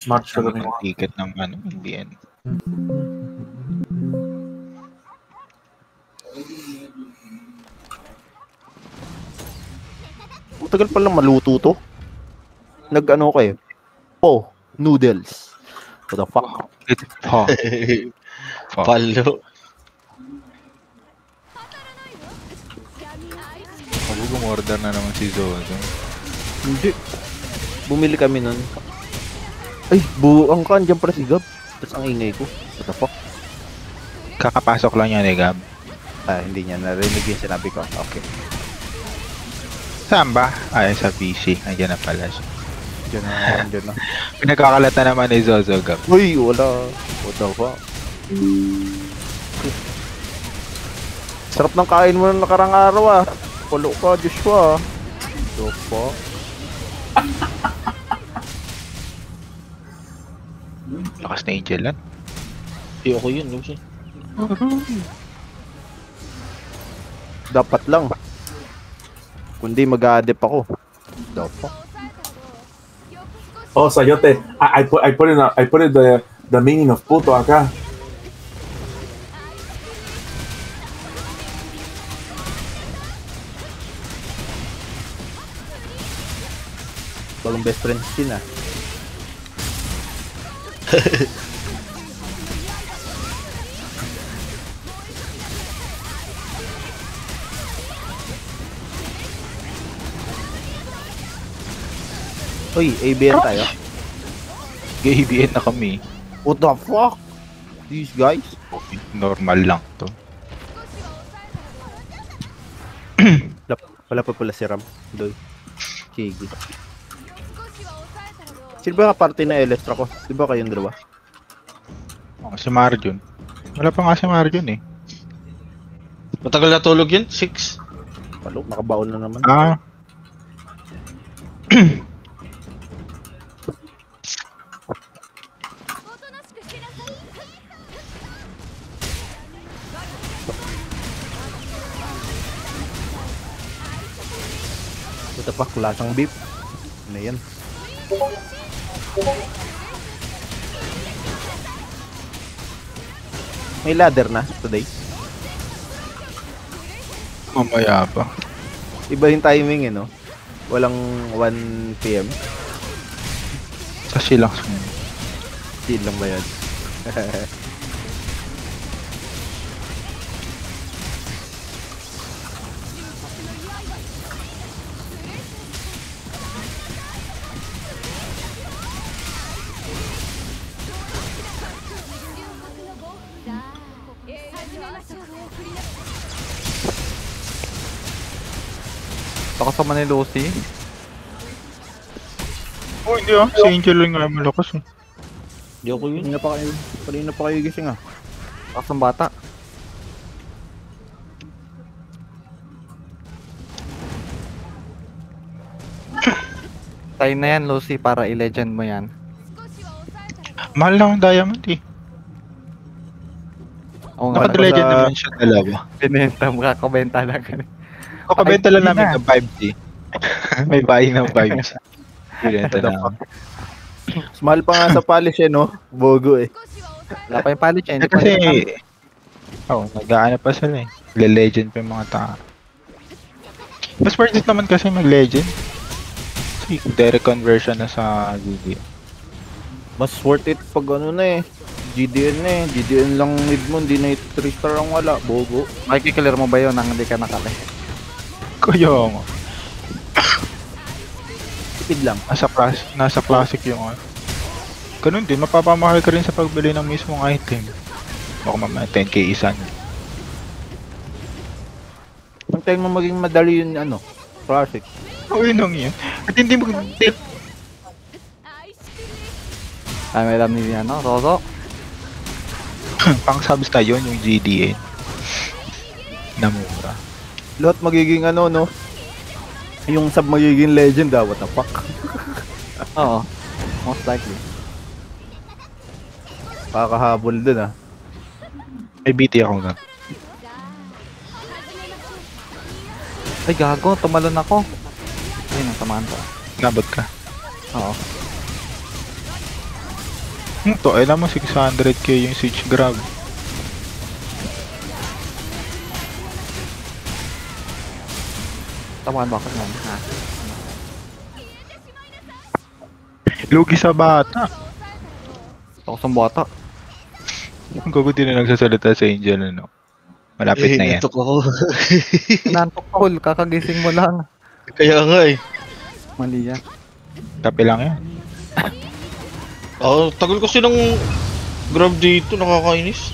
Match ka Ang rin. ticket ng BN. Matagal palang maluto to. Nag-ano kayo? Noodles. What the fuck? Palo. Mag-order na naman si Zozo. Hindi. Bumili kami nun. Ay, buang ka. Andiyan pala si Gab. Tapos ang ingay ko. What the fuck? Kakapasok lang yan Gab. Hindi niya narinig yung sinabi ko. Okay. Saan ba? Ay, sa PC. Andiyan na pala siya. Diyan na. Pinagkakalata naman ni Zozo Gab. Uy, wala. What the fuck? Sarap ng kain mo ng nakarang araw Palo ka, Joshua. What the fuck? Lakas na Angel lang. Ayoko yun, Lucy. Dapat lang. Kundi mag-a-adep ako. Dapat. Oh, Sayote, I put it the meaning of puto acá. Bagong best friend din Uy, ABN tayo. ABN na kami. What the fuck? These guys? Normal lang to. Wala pa pala si Ram. Doy. Sige. Sino ba ka-party na Elestra ko? Di ba kayong dalawa? Si Marjon. Wala pa nga si Marjon eh. Matagal na tulog yun? 6? Palo, nakabaon na naman. Ito pa, lasang beef. Ano yan? May ladder na today. Mamaya pa. Iba yung timing no? Walang 1 PM. Sa silang Chill lang ba yan? Kasama ni Lucy. Oh, hindi si Angel lang nga malakas eh. Hindi ako yun. Kanina pa kayo gising Lakas ng bata. Tayo na yan, Lucy, para i-legend mo yan. Mahal lang ang diamond eh. Oo nga. Nakad-legend naman siya dalawa. Binenta mo, kakabenta lang. Kakabenta lang namin ng 5G. May buying ng 5G. Binenta na. Mahal pa nga sa polish no? Bogo Wala pa yung polish eh. Kasi, nag-aano pa sila eh. Le-legend pa yung mga tao. Mas worth it naman kasi mag-legend. Kasi direct conversion na sa GD. Mas worth it pag GDN GDN lang need mo, hindi na 3-star ang wala. Bogo. Makikiclear mo ba yun nang hindi ka nakali? Kaya nga. Tipid lang. Nasa classic yung ganun din, mapapamahal ka rin sa pagbili ng mismong item. Baka mamaya 10k isa na. Pantayin mo maging madali yung classic. Oo, yun lang yun. At hindi mo... Ay, may alam niya, Rozo? Pang subs na yun, yung GDN. Na mura. Lahat magiging yung sub magiging legend what the fuck. Oo. Most likely. Kakahabol dun May BT ako nga. Ay, gago. Tumalon ako. Ayun, tamaan ko. Nabot ka. Oo. Ito, alam mo 600k yung siege grab. Tamaan ba ako nun? Ha? Lugi sa bata. Ako sa bata. Ang gago din na nagsasalita sa Angel, ano? Malapit na yan. Natok ako. Nantok Paul, kakagising mo lang. Kaya nga eh. Mali yan. Kape lang yan. Tagal kasi ng grab dito, nakakainis.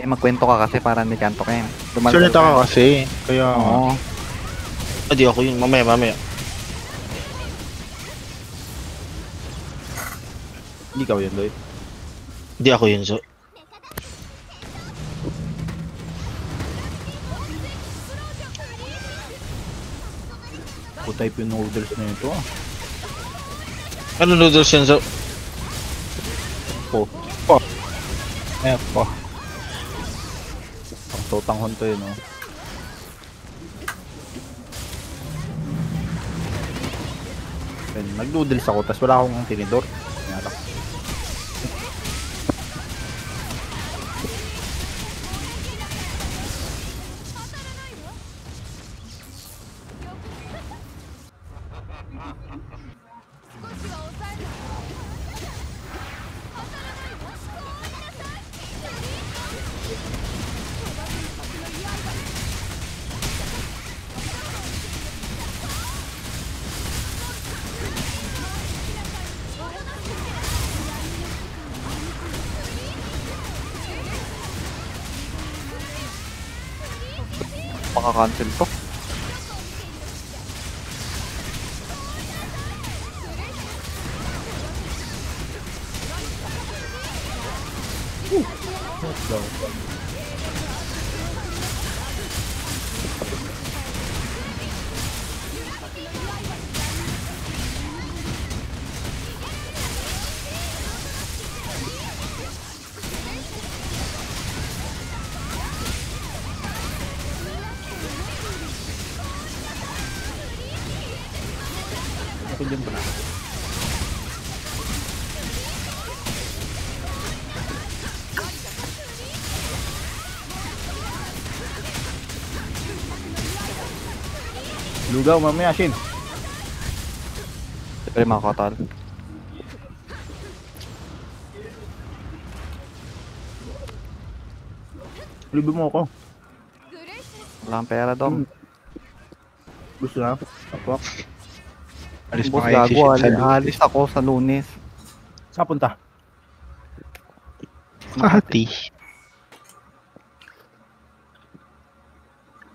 Magkwento ka kasi para hindi kantokin. Salita ka kasi. Kaya Oo. Di ako yun, mamaya. Hindi ka yun, Lloyd. Di ako yun, so. Type yung noodles na ito ah. Ano noodles yan, so? ayan po. Ang totanghon to yun oh. Nag-noodles ako, tas wala akong tinidor. Kaya lang. Maka-cancel to. Ako dyan pa na. Lugaw mamaya, Shin. Siyempre makakatal. Libre mo ako. Wala kang pera dong. Gusto na? Tapos. Alis pa Boss kayo si gago, Shin sa loot. alis ako sa Lunes. Saan punta? Makati.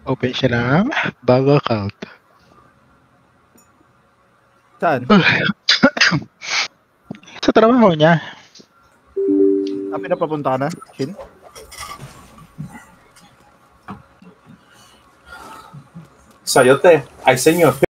Open siya ng bago account. Saan? Sa trabaho niya. Saan pinapapunta ka na, Shin? Sayote, I send you a